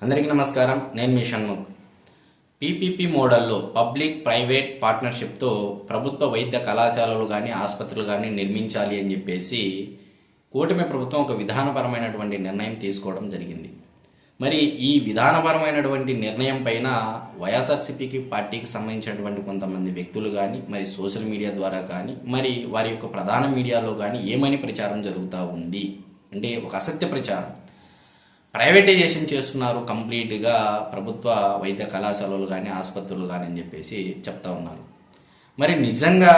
అందరికీ నమస్కారం. నేను మీ షణ్ముఖ్. పీపీపీ మోడల్లో పబ్లిక్ ప్రైవేట్ పార్ట్నర్షిప్తో ప్రభుత్వ వైద్య కళాశాలలు కానీ ఆసుపత్రులు కానీ నిర్మించాలి అని చెప్పేసి కూటమి ప్రభుత్వం ఒక విధానపరమైనటువంటి నిర్ణయం తీసుకోవడం జరిగింది. మరి ఈ విధానపరమైనటువంటి నిర్ణయం పైన వైఎస్ఆర్సీపీకి పార్టీకి సంబంధించినటువంటి కొంతమంది వ్యక్తులు కానీ మరి సోషల్ మీడియా ద్వారా కానీ మరి వారి యొక్క ప్రధాన మీడియాలో కానీ ఏమని ప్రచారం జరుగుతూ ఉంది అంటే ఒక అసత్య ప్రచారం. ప్రైవేటైజేషన్ చేస్తున్నారు కంప్లీట్గా ప్రభుత్వ వైద్య కళాశాలలు కానీ ఆసుపత్రులు కానీ అని చెప్పేసి చెప్తా ఉన్నారు. మరి నిజంగా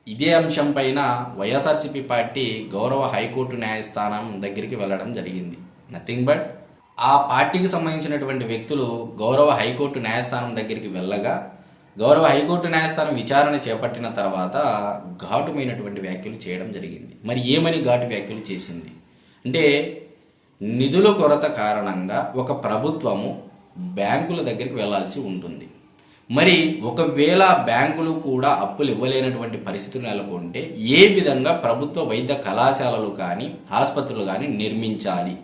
ఇదే అంశం పైన వైఎస్ఆర్సీపీ పార్టీ గౌరవ హైకోర్టు న్యాయస్థానం దగ్గరికి వెళ్ళడం జరిగింది. నథింగ్ బట్ ఆ పార్టీకి సంబంధించినటువంటి వ్యక్తులు గౌరవ హైకోర్టు న్యాయస్థానం దగ్గరికి వెళ్ళగా గౌరవ హైకోర్టు న్యాయస్థానం విచారణ చేపట్టిన తర్వాత ఘాటుమైనటువంటి వ్యాఖ్యలు చేయడం జరిగింది. మరి ఏమని ఘాటు వ్యాఖ్యలు చేసింది అంటే, నిధుల కొరత కారణంగా ఒక ప్రభుత్వము బ్యాంకుల దగ్గరికి వెళ్లాల్సి ఉంటుంది. మరి ఒకవేళ బ్యాంకులు కూడా అప్పులు ఇవ్వలేనటువంటి పరిస్థితులు నెలకొంటే ఏ విధంగా ప్రభుత్వ వైద్య కళాశాలలు కానీ ఆసుపత్రులు కానీ నిర్మించాలి?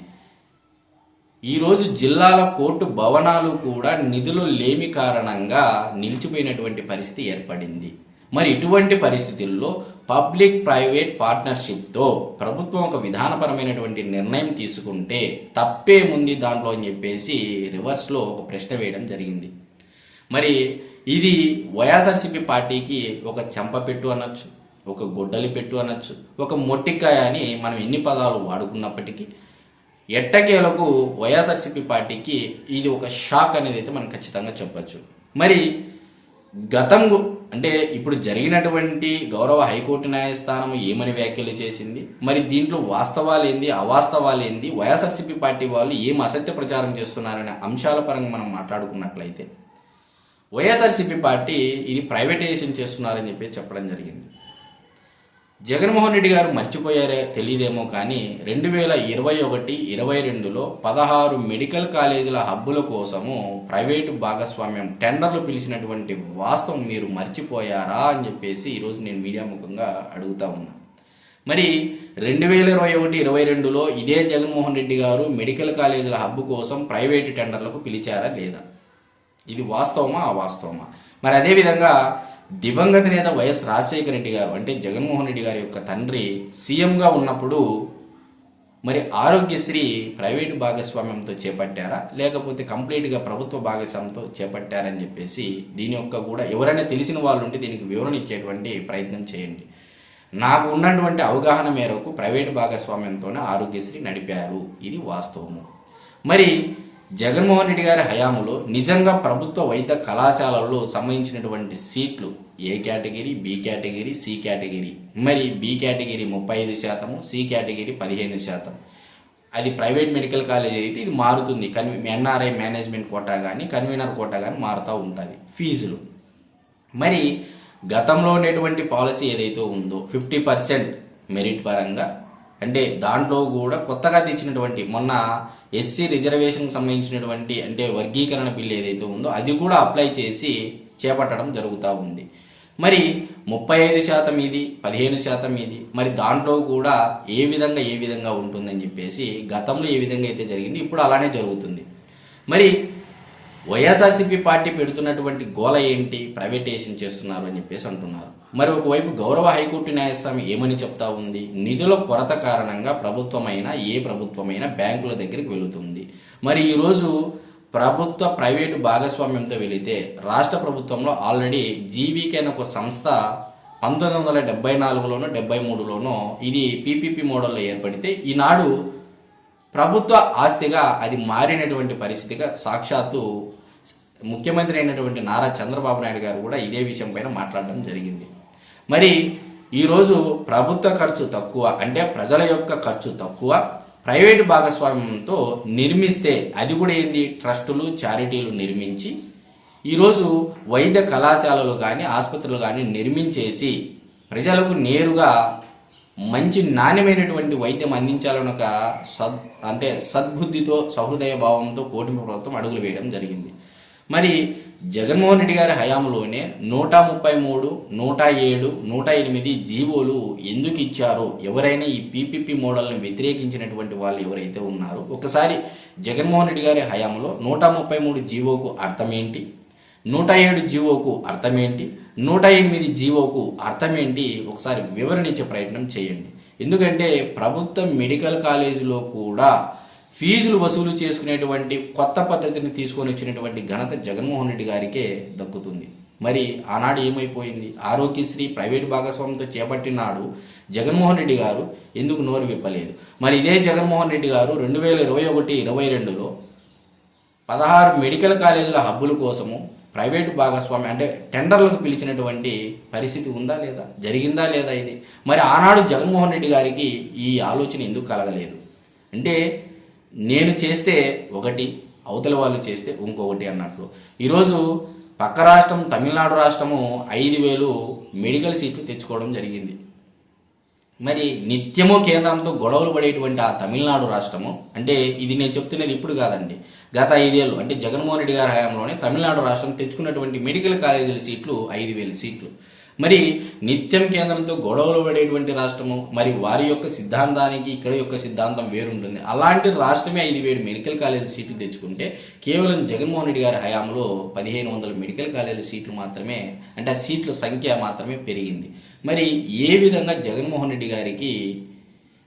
ఈరోజు జిల్లాల కోర్టు భవనాలు కూడా నిధులు లేమి కారణంగా నిలిచిపోయినటువంటి పరిస్థితి ఏర్పడింది. మరి ఇటువంటి పరిస్థితుల్లో పబ్లిక్ ప్రైవేట్ పార్ట్నర్షిప్తో ప్రభుత్వం ఒక విధానపరమైనటువంటి నిర్ణయం తీసుకుంటే తప్పేముంది దాంట్లో అని చెప్పేసి రివర్స్లో ఒక ప్రశ్న వేయడం జరిగింది. మరి ఇది వైఎస్ఆర్సీపీ పార్టీకి ఒక చెంపపెట్టు అనొచ్చు, ఒక గొడ్డలి పెట్టు అనొచ్చు, ఒక మొట్టికాయ అని మనం ఎన్ని పదాలు వాడుకున్నప్పటికీ ఎట్టకేలకు వైఎస్ఆర్సీపీ పార్టీకి ఇది ఒక షాక్ అనేది అయితే మనం ఖచ్చితంగా చెప్పచ్చు. మరి గతం అంటే ఇప్పుడు జరిగినటువంటి గౌరవ హైకోర్టు న్యాయస్థానం ఏమని వ్యాఖ్యలు చేసింది, మరి దీంట్లో వాస్తవాలేంది అవాస్తవాలేంది, వైఎస్ఆర్సీపీ పార్టీ వాళ్ళు ఏం అసత్య ప్రచారం చేస్తున్నారనే అంశాల పరంగా మనం మాట్లాడుకున్నట్లయితే వైఎస్ఆర్సీపీ పార్టీ ఇది ప్రైవేటైజేషన్ చేస్తున్నారని చెప్పి చెప్పడం జరిగింది. జగన్మోహన్ రెడ్డి గారు మర్చిపోయారే తెలియదేమో కానీ 2021-22లో 16 మెడికల్ కాలేజీల హబ్బుల కోసము ప్రైవేటు భాగస్వామ్యం టెండర్లు పిలిచినటువంటి వాస్తవం మీరు మర్చిపోయారా అని చెప్పేసి ఈరోజు నేను మీడియా ముఖంగా అడుగుతా ఉన్నా. మరి 2021-22లో ఇదే జగన్మోహన్ రెడ్డి గారు మెడికల్ కాలేజీల హబ్బు కోసం ప్రైవేటు టెండర్లకు పిలిచారా లేదా? ఇది వాస్తవమా అవాస్తవమా? మరి అదేవిధంగా దివంగత నేత వైఎస్ రాజశేఖర రెడ్డి గారు అంటే జగన్మోహన్ రెడ్డి గారి యొక్క తండ్రి సీఎంగా ఉన్నప్పుడు మరి ఆరోగ్యశ్రీ ప్రైవేటు భాగస్వామ్యంతో చేపట్టారా లేకపోతే కంప్లీట్గా ప్రభుత్వ భాగస్వామ్యంతో చేపట్టారని చెప్పేసి దీని యొక్క కూడా ఎవరైనా తెలిసిన వాళ్ళు ఉంటే దీనికి వివరణ ఇచ్చేటువంటి ప్రయత్నం చేయండి. నాకు ఉన్నటువంటి అవగాహన మేరకు ప్రైవేటు భాగస్వామ్యంతోనే ఆరోగ్యశ్రీ నడిపారు, ఇది వాస్తవము. మరి జగన్మోహన్ రెడ్డి గారి హయాంలో నిజంగా ప్రభుత్వ వైద్య కళాశాలల్లో సంబంధించినటువంటి సీట్లు A category, B category, C category, మరి బి కేటగిరీ 35%, సి కేటగిరీ 15%. అది ప్రైవేట్ మెడికల్ కాలేజ్ అయితే ఇది మారుతుంది, ఎన్ఆర్ఐ మేనేజ్మెంట్ కోటా కానీ కన్వీనర్ కోటా కానీ మారుతూ ఉంటుంది ఫీజులు. మరి గతంలో ఉండేటువంటి పాలసీ ఏదైతే ఉందో 50% మెరిట్ పరంగా అంటే దాంట్లో కూడా కొత్తగా తెచ్చినటువంటి మొన్న ఎస్సీ రిజర్వేషన్కి సంబంధించినటువంటి అంటే వర్గీకరణ బిల్లు ఏదైతే ఉందో అది కూడా అప్లై చేసి చేపట్టడం జరుగుతూ ఉంది. మరి 35% ఇది, 15% ఇది, మరి దాంట్లో కూడా ఏ విధంగా ఉంటుందని చెప్పేసి గతంలో ఏ విధంగా అయితే జరిగింది ఇప్పుడు అలానే జరుగుతుంది. మరి వైఎస్ఆర్సీపీ పార్టీ పెడుతున్నటువంటి గోల ఏంటి? ప్రైవేటైజేషన్ చేస్తున్నారు అని చెప్పేసి అంటున్నారు. మరి ఒకవైపు గౌరవ హైకోర్టు న్యాయస్థానం ఏమని చెప్తా ఉంది? నిధుల కొరత కారణంగా ప్రభుత్వమైనా ఏ ప్రభుత్వమైనా బ్యాంకుల దగ్గరికి వెళుతుంది. మరి ఈరోజు ప్రభుత్వ ప్రైవేటు భాగస్వామ్యంతో వెళితే రాష్ట్ర ప్రభుత్వంలో ఆల్రెడీ జీవీకే అనే ఒక సంస్థ 1974లోనో 73లోనో ఇది పీపీపీ మోడల్లో ఏర్పడితే ఈనాడు ప్రభుత్వ ఆస్తిగా అది మారినటువంటి పరిస్థితిగా సాక్షాత్తు ముఖ్యమంత్రి అయినటువంటి నారా చంద్రబాబు నాయుడు గారు కూడా ఇదే విషయం పైన మాట్లాడడం జరిగింది. మరి ఈరోజు ప్రభుత్వ ఖర్చు తక్కువ అంటే ప్రజల యొక్క ఖర్చు తక్కువ, ప్రైవేటు భాగస్వామ్యంతో నిర్మిస్తే అది కూడా ఏంది ట్రస్టులు చారిటీలు నిర్మించి ఈరోజు వైద్య కళాశాలలు కానీ ఆసుపత్రులు కానీ నిర్మించేసి ప్రజలకు నేరుగా మంచి నాణ్యమైనటువంటి వైద్యం అందించాలని ఒక సద్బుద్ధితో సహృదయ భావంతో కూటమి ప్రభుత్వం అడుగులు వేయడం జరిగింది. మరి జగన్మోహన్ రెడ్డి గారి హయాంలోనే 133, 107, 108 జీవోలు ఎందుకు ఇచ్చారో ఎవరైనా ఈ పీపీపీ మోడల్ని వ్యతిరేకించినటువంటి వాళ్ళు ఎవరైతే ఉన్నారో ఒకసారి జగన్మోహన్ రెడ్డి గారి హయాంలో 133 జీవోకు అర్థం ఏంటి, 107 జీవోకు అర్థమేంటి, 108 జీవోకు అర్థమేంటి ఒకసారి వివరణించే ప్రయత్నం చేయండి. ఎందుకంటే ప్రభుత్వ మెడికల్ కాలేజీలో కూడా ఫీజులు వసూలు చేసుకునేటువంటి కొత్త పద్ధతిని తీసుకొని వచ్చినటువంటి ఘనత జగన్మోహన్ రెడ్డి గారికే దక్కుతుంది. మరి ఆనాడు ఏమైపోయింది? ఆరోగ్యశ్రీ ప్రైవేటు భాగస్వామ్యంతో చేపట్టినాడు జగన్మోహన్ రెడ్డి గారు ఎందుకు నోరు విప్పలేదు? మరి ఇదే జగన్మోహన్ రెడ్డి గారు 2021-22లో 16 మెడికల్ కాలేజీల హబ్బుల కోసము ప్రైవేటు భాగస్వామ్యం అంటే టెండర్లకు పిలిచినటువంటి పరిస్థితి ఉందా లేదా, జరిగిందా లేదా ఇది? మరి ఆనాడు జగన్మోహన్ రెడ్డి గారికి ఈ ఆలోచన ఎందుకు కలగలేదు? అంటే నేను చేస్తే ఒకటి, అవతల వాళ్ళు చేస్తే ఇంకొకటి అన్నట్లు. ఈరోజు పక్క రాష్ట్రం తమిళనాడు రాష్ట్రము 5,000 మెడికల్ సీట్లు తెచ్చుకోవడం జరిగింది. మరి నిత్యము కేంద్రంతో గొడవలు పడేటువంటి ఆ తమిళనాడు రాష్ట్రము, అంటే ఇది నేను చెప్తున్నది ఇప్పుడు కాదండి, గత 5 ఏళ్ళు అంటే జగన్మోహన్ రెడ్డి గారి హయాంలోనే తమిళనాడు రాష్ట్రం తెచ్చుకున్నటువంటి మెడికల్ కాలేజీల సీట్లు 5,000 సీట్లు. మరి నిత్యం కేంద్రంతో గొడవలు పడేటువంటి రాష్ట్రము, మరి వారి యొక్క సిద్ధాంతానికి ఇక్కడ యొక్క సిద్ధాంతం వేరుంటుంది. అలాంటి రాష్ట్రమే 5,000 మెడికల్ కాలేజీ సీట్లు తెచ్చుకుంటే కేవలం జగన్మోహన్ రెడ్డి గారి హయాంలో 1,500 మెడికల్ కాలేజీ సీట్లు మాత్రమే, అంటే ఆ సీట్ల సంఖ్య మాత్రమే పెరిగింది. మరి ఏ విధంగా జగన్మోహన్ రెడ్డి గారికి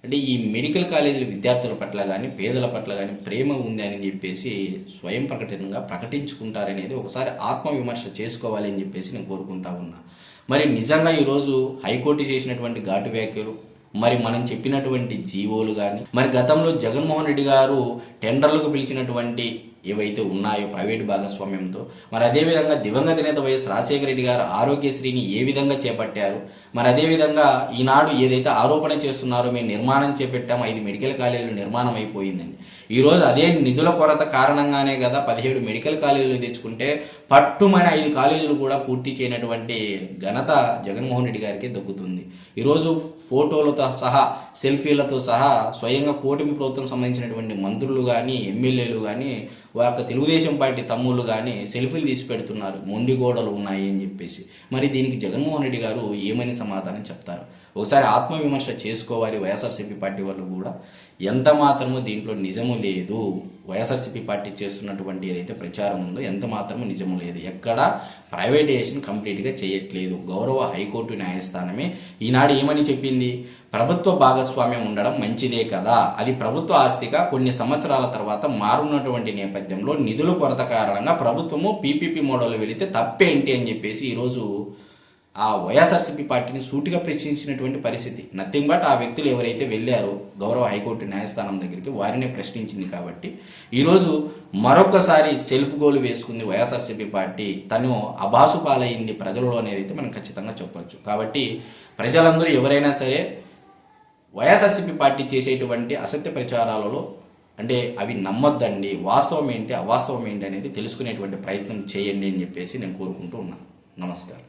అంటే ఈ మెడికల్ కాలేజీల విద్యార్థుల పట్ల కానీ పేదల పట్ల కానీ ప్రేమ ఉంది అని చెప్పేసి స్వయం ప్రకటనగా ప్రకటించుకుంటారనేది ఒకసారి ఆత్మవిమర్శ చేసుకోవాలి అని చెప్పేసి నేను కోరుకుంటా ఉన్నా. మరి నిజంగా ఈరోజు హైకోర్టు చేసినటువంటి ఘాటు వ్యాఖ్యలు, మరి మనం చెప్పినటువంటి జీవోలు కానీ, మరి గతంలో జగన్మోహన్ రెడ్డి గారు టెండర్లకు పిలిచినటువంటి ఏవైతే ఉన్నాయో ప్రైవేటు భాగస్వామ్యంతో, మరి అదేవిధంగా దివంగత నేత వైఎస్ రాజశేఖర రెడ్డి గారు ఆరోగ్యశ్రీని ఏ విధంగా చేపట్టారు, మరి అదేవిధంగా ఈనాడు ఏదైతే ఆరోపణ చేస్తున్నారో మేము నిర్మాణం చేపట్టాము 5 మెడికల్ కాలేజీలు నిర్మాణం అయిపోయిందండి. ఈరోజు అదే నిధుల కొరత కారణంగానే కదా 17 మెడికల్ కాలేజీలు తెచ్చుకుంటే పట్టుమని 5 కాలేజీలు కూడా పూర్తి చేయనటువంటి ఘనత జగన్మోహన్ రెడ్డి గారికి దక్కుతుంది. ఈరోజు ఫోటోలతో సహా సెల్ఫీలతో సహా స్వయంగా కూటమి ప్రభుత్వం సంబంధించినటువంటి మంత్రులు కానీ ఎమ్మెల్యేలు కానీ వాళ్ళ తెలుగుదేశం పార్టీ తమ్ముళ్ళు కానీ సెల్ఫీలు తీసి పెడుతున్నారు, మొండి గోడలు ఉన్నాయి అని చెప్పేసి. మరి దీనికి జగన్మోహన్ రెడ్డి గారు ఏమని సమాధానం చెప్తారు? ఒకసారి ఆత్మవిమర్శ చేసుకోవాలి. వైఎస్ఆర్సీపీ పార్టీ వాళ్ళు కూడా ఎంత మాత్రమూ దీంట్లో నిజము లేదు. వైఎస్ఆర్సీపీ పార్టీ చేస్తున్నటువంటి ఏదైతే ప్రచారం ఉందో ఎంత మాత్రమూ నిజము లేదు. ఎక్కడ ప్రైవేటైజేషన్ కంప్లీట్గా చేయట్లేదు. గౌరవ హైకోర్టు న్యాయస్థానమే ఈనాడు ఏమని చెప్పింది? ప్రభుత్వ భాగస్వామ్యం ఉండడం మంచిదే కదా, అది ప్రభుత్వ ఆస్తిగా కొన్ని సంవత్సరాల తర్వాత మారున్నటువంటి నేపథ్యంలో నిధుల కొరత కారణంగా ప్రభుత్వము పీపీపీ మోడల్ వెళితే తప్పేంటి అని చెప్పేసి ఈరోజు ఆ వైఎస్ఆర్సీపీ పార్టీని సూటిగా ప్రశ్నించినటువంటి పరిస్థితి. నథింగ్ బట్ ఆ వ్యక్తులు ఎవరైతే వెళ్ళారో గౌరవ హైకోర్టు న్యాయస్థానం దగ్గరికి వారినే ప్రశ్నించింది. కాబట్టి ఈరోజు మరొకసారి సెల్ఫ్ గోల్ వేసుకుంది వైఎస్ఆర్సీపీ పార్టీ, తను అబాసు పాలైంది ప్రజలలో అనేది మనం ఖచ్చితంగా చెప్పొచ్చు. కాబట్టి ప్రజలందరూ ఎవరైనా సరే వైఎస్ఆర్సీపీ పార్టీ చేసేటువంటి అసత్య ప్రచారాలలో అంటే అవి నమ్మొద్దండి, వాస్తవం ఏంటి అవాస్తవం ఏంటి అనేది తెలుసుకునేటువంటి ప్రయత్నం చేయండి అని చెప్పేసి నేను కోరుకుంటూ ఉన్నాను. నమస్కారం.